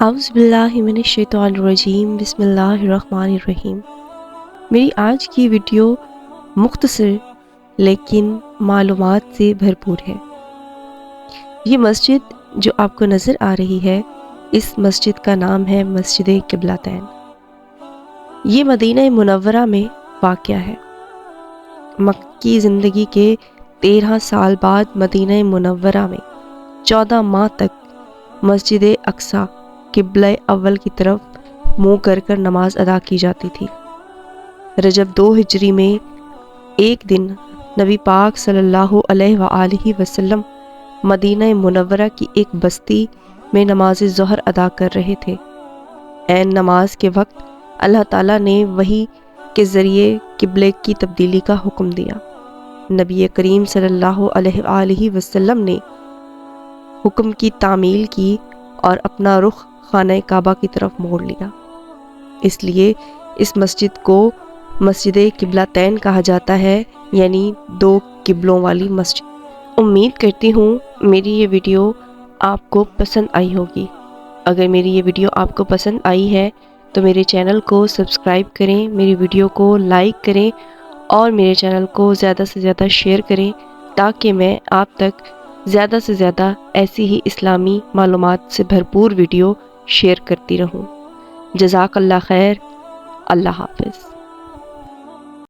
اعوذ باللہ من الشیطان الرجیم بسم اللہ الرحمن الرحیم۔ میری آج کی ویڈیو مختصر لیکن معلومات سے بھرپور ہے۔ یہ مسجد جو آپ کو نظر آ رہی ہے، اس مسجد کا نام ہے مسجد قبلتین۔ یہ مدینہ منورہ میں واقع ہے۔ مکی زندگی کے 13 سال بعد مدینہ منورہ میں 14 ماہ تک مسجد اقصی قبلہ اول کی طرف منہ کر کر نماز ادا کی جاتی تھی۔ رجب 2 ہجری میں ایک دن نبی پاک صلی اللہ علیہ وآلہ وسلم مدینہ منورہ کی ایک بستی میں نماز ظہر ادا کر رہے تھے۔ عین نماز کے وقت اللہ تعالیٰ نے وحی کے ذریعے قبلے کی تبدیلی کا حکم دیا۔ نبی کریم صلی اللہ علیہ وآلہ وسلم نے حکم کی تعمیل کی اور اپنا رخ خانہ کعبہ کی طرف موڑ لیا۔ اس لیے اس مسجد کو مسجد قبلتین کہا جاتا ہے، یعنی 2 قبلوں والی مسجد۔ امید کرتی ہوں میری یہ ویڈیو آپ کو پسند آئی ہوگی۔ اگر میری یہ ویڈیو آپ کو پسند آئی ہے تو میرے چینل کو سبسکرائب کریں، میری ویڈیو کو لائک کریں اور میرے چینل کو زیادہ سے زیادہ شیئر کریں تاکہ میں آپ تک زیادہ سے زیادہ ایسی ہی اسلامی معلومات سے بھرپور ویڈیو شیئر کرتی رہوں۔ جزاک اللہ خیر۔ اللہ حافظ۔